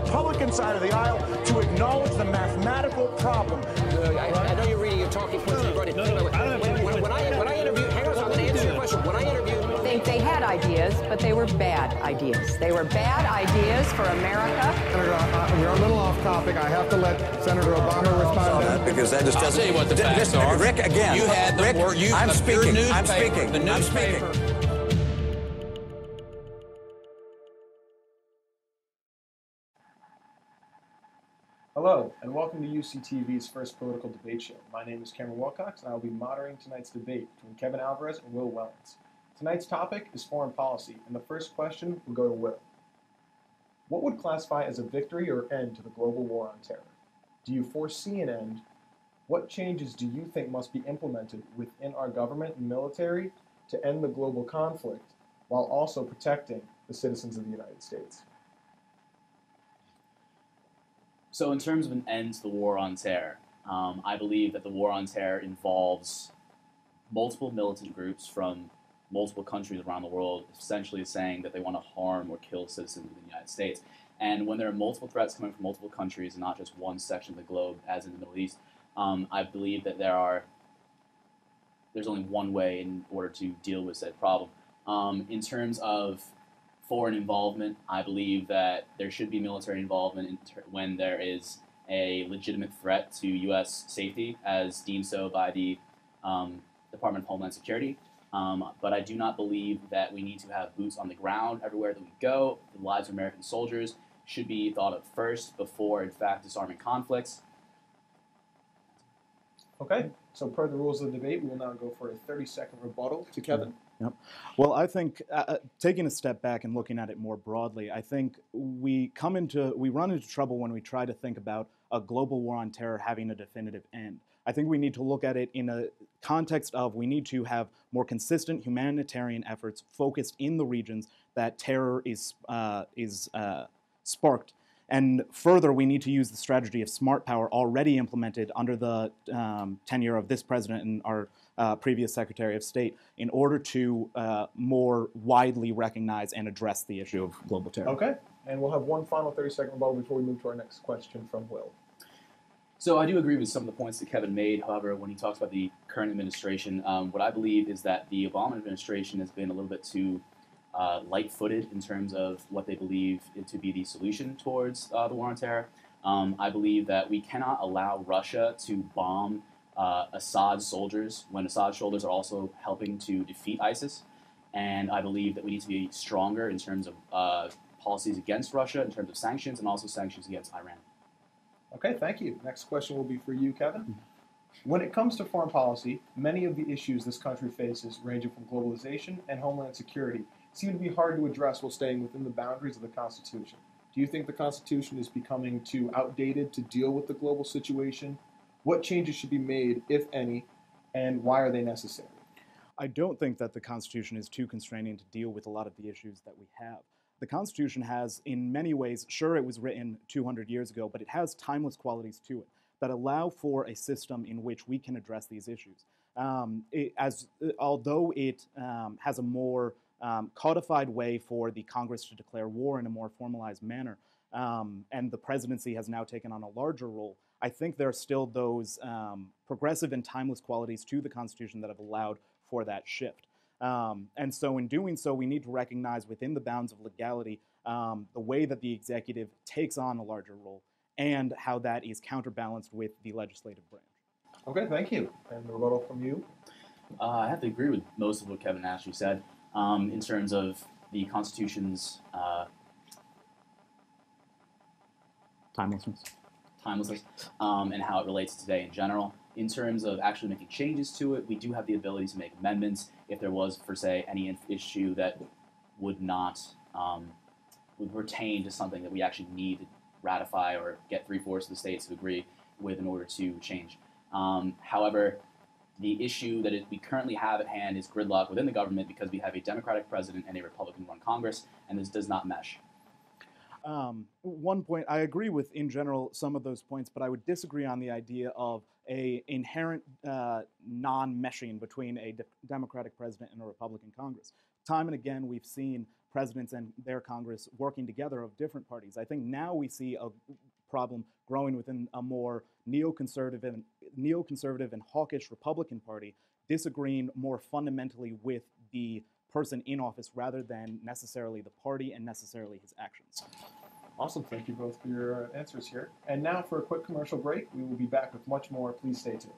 Republican side of the aisle to acknowledge the mathematical problem. I know you're reading your talking points. When I interviewed, hang on, I'm going to answer your question. When I interviewed, I think they had ideas, but they were bad ideas. They were bad ideas for America. Senator, you're a little off topic. I have to let Senator Obama respond to that because that just doesn't. I'll tell you what the facts are. Rick, again, you had the Rick, I'm speaking. The newspaper. Hello, and welcome to UCTV's first political debate show. My name is Cameron Wilcox, and I will be moderating tonight's debate between Kevin Alvarez and Will Welenc. Tonight's topic is foreign policy, and the first question will go to Will. What would classify as a victory or end to the global war on terror? Do you foresee an end? What changes do you think must be implemented within our government and military to end the global conflict while also protecting the citizens of the United States? So in terms of an end to the war on terror, I believe that the war on terror involves multiple militant groups from multiple countries around the world essentially saying that they want to harm or kill citizens of the United States. And when there are multiple threats coming from multiple countries and not just one section of the globe, as in the Middle East, I believe that there's only one way in order to deal with said problem. In terms of foreign involvement, I believe that there should be military involvement when there is a legitimate threat to U.S. safety, as deemed so by the Department of Homeland Security. But I do not believe that we need to have boots on the ground everywhere that we go. The lives of American soldiers should be thought of first before, in fact, disarming conflicts. Okay, so per the rules of the debate, we will now go for a 30-second rebuttal to Kevin. Yep. Well, I think taking a step back and looking at it more broadly, I think we run into trouble when we try to think about a global war on terror having a definitive end. I think we need to look at it in a context of we need to have more consistent humanitarian efforts focused in the regions that terror is sparked. And further, we need to use the strategy of smart power already implemented under the tenure of this president and our previous Secretary of State in order to more widely recognize and address the issue of global terror. Okay, and we'll have one final 30-second rebuttal before we move to our next question from Will. So I do agree with some of the points that Kevin made. However, when he talks about the current administration, what I believe is that the Obama administration has been a little bit too light-footed in terms of what they believe to be the solution towards the war on terror. I believe that we cannot allow Russia to bomb Assad's soldiers when Assad's soldiers are also helping to defeat ISIS. And I believe that we need to be stronger in terms of policies against Russia, in terms of sanctions, and also sanctions against Iran. Okay, thank you. Next question will be for you, Kevin. When it comes to foreign policy, many of the issues this country faces, ranging from globalization and homeland security, seem to be hard to address while staying within the boundaries of the Constitution. Do you think the Constitution is becoming too outdated to deal with the global situation? What changes should be made, if any, and why are they necessary? I don't think that the Constitution is too constraining to deal with a lot of the issues that we have. The Constitution has, in many ways, sure, it was written 200 years ago, but it has timeless qualities to it that allow for a system in which we can address these issues. Although it has a more codified way for the Congress to declare war in a more formalized manner, and the presidency has now taken on a larger role, I think there are still those progressive and timeless qualities to the Constitution that have allowed for that shift. And so in doing so, we need to recognize within the bounds of legality the way that the executive takes on a larger role and how that is counterbalanced with the legislative branch. Okay, thank you. And the rebuttal from you? I have to agree with most of what Kevin actually said in terms of the Constitution's timelessness, and how it relates to today in general. In terms of actually making changes to it, we do have the ability to make amendments if there was, for say, any issue that would not would pertain to something that we actually need to ratify or get 3/4 of the states to agree with in order to change. However, the issue that we currently have at hand is gridlock within the government because we have a Democratic president and a Republican-run Congress, and this does not mesh. One point, I agree with, in general, some of those points, but I would disagree on the idea of a inherent non-meshing between a Democratic president and a Republican Congress. time and again, we've seen presidents and their Congress working together of different parties. I think now we see a problem growing within a more neoconservative and hawkish Republican Party, disagreeing more fundamentally with the person in office rather than necessarily the party and necessarily his actions. Awesome. Thank you both for your answers here. And now for a quick commercial break. We will be back with much more. Please stay tuned.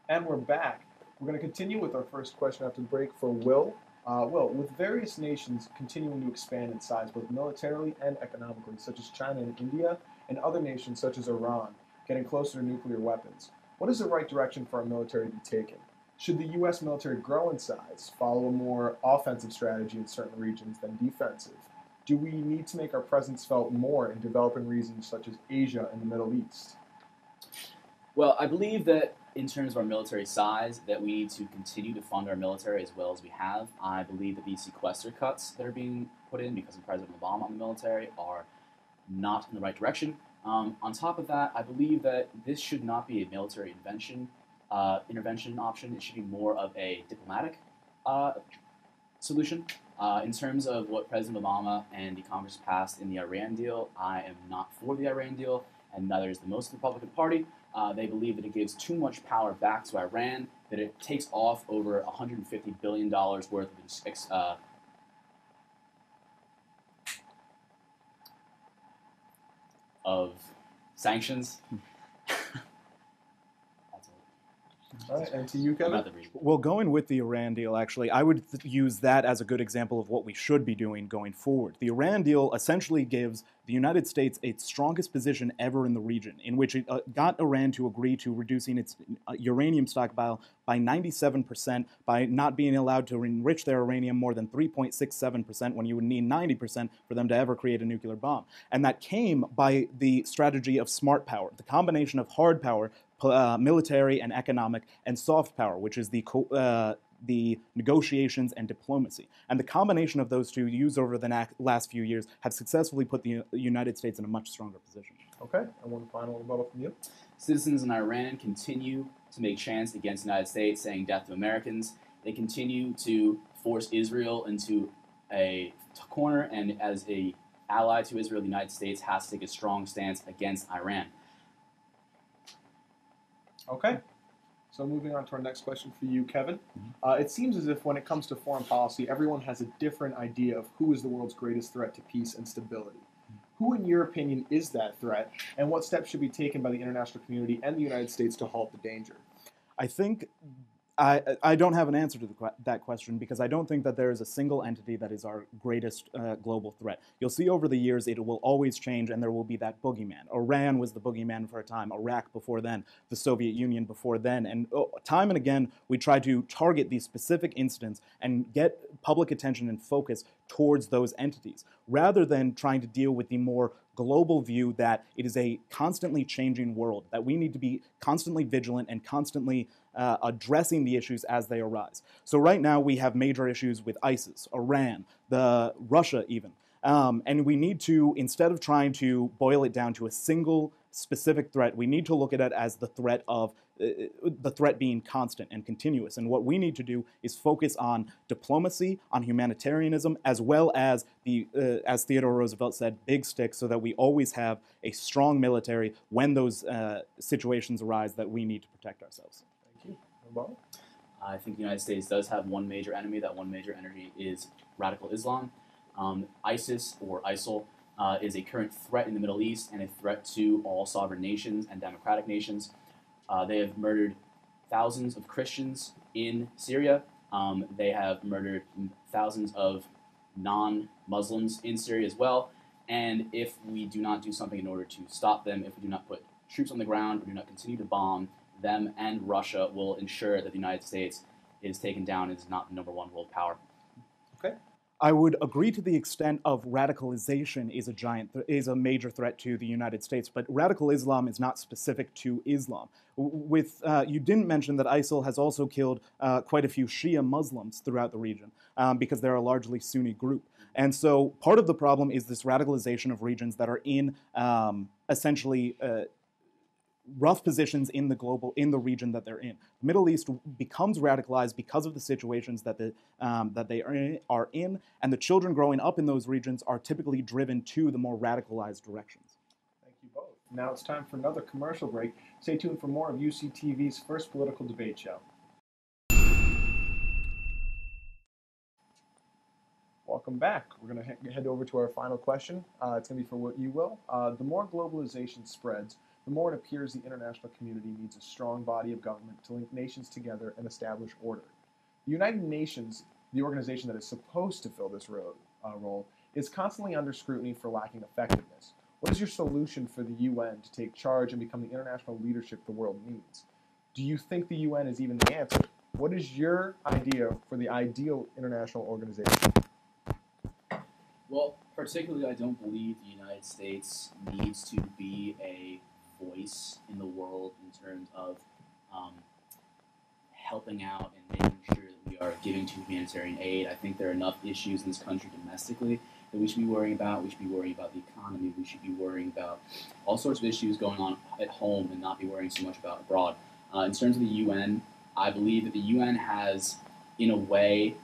And we're back. We're going to continue with our first question after the break for Will. Will, with various nations continuing to expand in size both militarily and economically, such as China and India, and other nations such as Iran getting closer to nuclear weapons, what is the right direction for our military to be taken? Should the U.S. military grow in size, follow a more offensive strategy in certain regions than defensive? Do we need to make our presence felt more in developing regions such as Asia and the Middle East? Well, I believe that in terms of our military size, that we need to continue to fund our military as well as we have. I believe that these sequester cuts that are being put in because of President Obama on the military are not in the right direction. On top of that, I believe that this should not be a military intervention option. It should be more of a diplomatic solution. In terms of what President Obama and the Congress passed in the Iran deal, I am not for the Iran deal, and neither is the most Republican Party. They believe that it gives too much power back to Iran, that it takes off over $150 billion worth of sanctions. All right, and to you, Kevin? Well, going with the Iran deal, actually, I would use that as a good example of what we should be doing going forward. The Iran deal essentially gives the United States its strongest position ever in the region, in which it got Iran to agree to reducing its uranium stockpile by 97%, by not being allowed to enrich their uranium more than 3.67% when you would need 90% for them to ever create a nuclear bomb. And that came by the strategy of smart power, the combination of hard power, military and economic, and soft power, which is the negotiations and diplomacy. And the combination of those two used over the last few years have successfully put the United States in a much stronger position. Okay, and one final rebuttal from you. Citizens in Iran continue to make chants against the United States, saying death to Americans. They continue to force Israel into a corner, and as an ally to Israel, the United States has to take a strong stance against Iran. Okay. So moving on to our next question for you, Kevin. It seems as if when it comes to foreign policy, everyone has a different idea of who is the world's greatest threat to peace and stability. Who, in your opinion, is that threat, and what steps should be taken by the international community and the United States to halt the danger? I think I don't have an answer to that question because I don't think that there is a single entity that is our greatest global threat. You'll see over the years it will always change and there will be that boogeyman. Iran was the boogeyman for a time, Iraq before then, the Soviet Union before then, and time and again we try to target these specific incidents and get public attention and focus towards those entities rather than trying to deal with the more global view that it is a constantly changing world, that we need to be constantly vigilant and constantly addressing the issues as they arise. So right now we have major issues with ISIS, Iran, Russia even. And we need to, instead of trying to boil it down to a single specific threat, we need to look at it as the threat being constant and continuous. And what we need to do is focus on diplomacy, on humanitarianism, as well as as Theodore Roosevelt said, big sticks, so that we always have a strong military when those situations arise that we need to protect ourselves. Thank you. Obama? I think the United States does have one major enemy. That one major enemy is radical Islam. ISIS or ISIL is a current threat in the Middle East and a threat to all sovereign nations and democratic nations. They have murdered thousands of Christians in Syria. They have murdered thousands of non-Muslims in Syria as well. And if we do not do something in order to stop them, if we do not put troops on the ground, or do not continue to bomb them, and Russia will ensure that the United States is taken down and is not the number one world power. Okay. I would agree to the extent of radicalization is a major threat to the United States, but radical Islam is not specific to Islam. You didn't mention that ISIL has also killed quite a few Shia Muslims throughout the region because they're a largely Sunni group. And so part of the problem is this radicalization of regions that are in essentially rough positions in the region that they're in. The Middle East becomes radicalized because of the situations that they are in, and the children growing up in those regions are typically driven to the more radicalized directions. Thank you both. Now it's time for another commercial break. Stay tuned for more of UCTV's first political debate show. Welcome back. We're going to head over to our final question. It's going to be for you, Will. The more globalization spreads, the more it appears the international community needs a strong body of government to link nations together and establish order. The United Nations, the organization that is supposed to fill this role, is constantly under scrutiny for lacking effectiveness. What is your solution for the UN to take charge and become the international leadership the world needs? Do you think the UN is even the answer? What is your idea for the ideal international organization? Well, particularly, I don't believe the United States needs to be a voice in the world in terms of helping out and making sure that we are giving to humanitarian aid. I think there are enough issues in this country domestically that we should be worrying about. We should be worrying about the economy. We should be worrying about all sorts of issues going on at home and not be worrying so much about abroad. In terms of the UN, I believe that the UN has, in a way,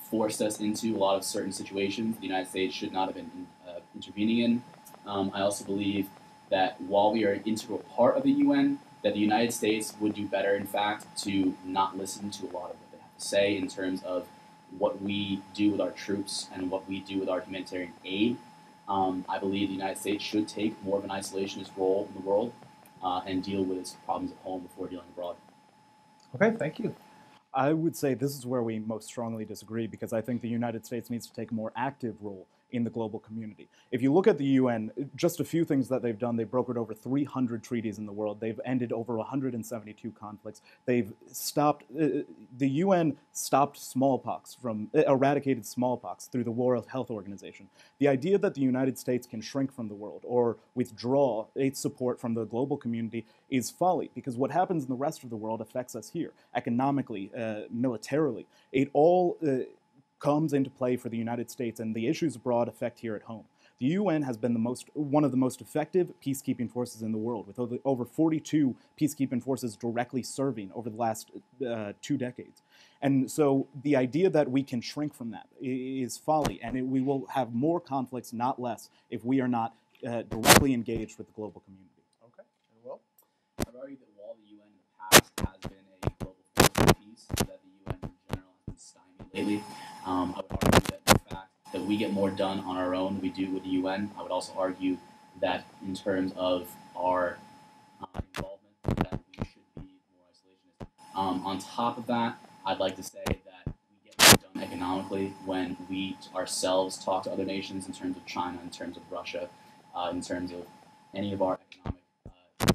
forced us into a lot of certain situations the United States should not have been intervening in. I also believe that while we are an integral part of the UN, that the United States would do better, in fact, to not listen to a lot of what they have to say in terms of what we do with our troops and what we do with our humanitarian aid. I believe the United States should take more of an isolationist role in the world and deal with its problems at home before dealing abroad. Okay, thank you. I would say this is where we most strongly disagree, because I think the United States needs to take a more active role in the global community. If you look at the UN, just a few things that they've done: they've brokered over 300 treaties in the world. They've ended over 172 conflicts. They've stopped, the UN stopped smallpox, eradicated smallpox through the World Health Organization. The idea that the United States can shrink from the world or withdraw its support from the global community is folly, because what happens in the rest of the world affects us here, economically, militarily. It all comes into play for the United States, and the issues abroad affect here at home. The UN has been one of the most effective peacekeeping forces in the world, with over 42 peacekeeping forces directly serving over the last 2 decades. And so the idea that we can shrink from that is folly, and we will have more conflicts, not less, if we are not directly engaged with the global community. Okay, and Will? I've argued that while the UN in the past has been a global force for peace, that the UN in general has been stymied lately. I would argue that the fact that we get more done on our own than we do with the UN. I would also argue that in terms of our involvement, that we should be more isolationist. On top of that, I'd like to say that we get more done economically when we ourselves talk to other nations, in terms of China, in terms of Russia, in terms of any of our economic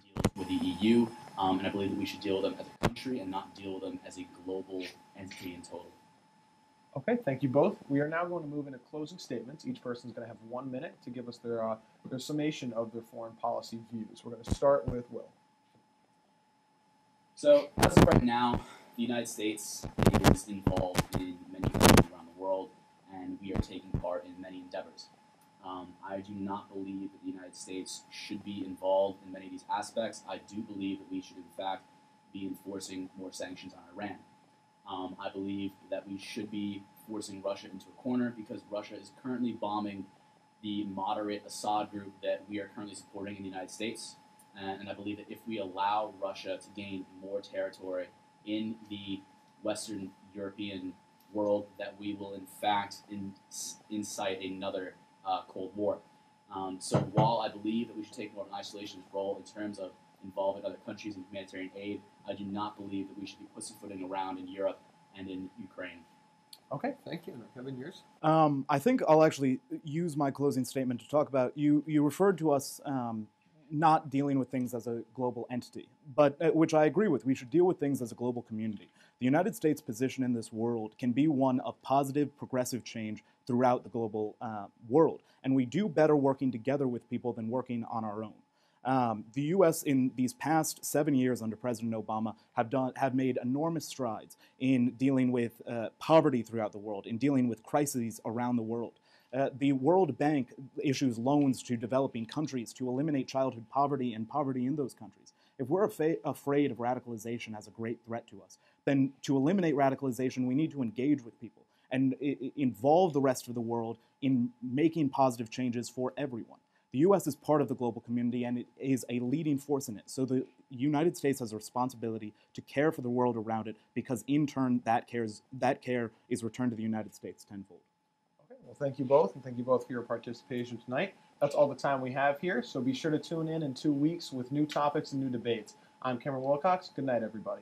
deals with the EU. And I believe that we should deal with them as a country and not deal with them as a global entity in total. Okay, thank you both. We are now going to move into closing statements. Each person is going to have 1 minute to give us their summation of their foreign policy views. We're going to start with Will. So, as of right now, the United States is involved in many countries around the world, and we are taking part in many endeavors. I do not believe that the United States should be involved in many of these aspects. I do believe that we should, in fact, be enforcing more sanctions on Iran. I believe that we should be forcing Russia into a corner, because Russia is currently bombing the moderate Assad group that we are currently supporting in the United States. And I believe that if we allow Russia to gain more territory in the Western European world, that we will in fact incite another Cold War. So while I believe that we should take more of an isolationist role in terms of involving other countries in humanitarian aid, I do not believe that we should be pussyfooting around in Europe and in Ukraine. Okay, thank you. Kevin, yours? I think I'll actually use my closing statement to talk about, you referred to us not dealing with things as a global entity, but which I agree with. We should deal with things as a global community. The United States' position in this world can be one of positive, progressive change throughout the global world, and we do better working together with people than working on our own. The U.S. in these past 7 years under President Obama have made enormous strides in dealing with poverty throughout the world, in dealing with crises around the world. The World Bank issues loans to developing countries to eliminate childhood poverty and poverty in those countries. If we're afraid of radicalization as a great threat to us, then to eliminate radicalization, we need to engage with people and involve the rest of the world in making positive changes for everyone. The U.S. is part of the global community, and it is a leading force in it. So the United States has a responsibility to care for the world around it, because in turn, that care is returned to the United States tenfold. Okay, well, thank you both, and thank you both for your participation tonight. That's all the time we have here, so be sure to tune in 2 weeks with new topics and new debates. I'm Cameron Wilcox. Good night, everybody.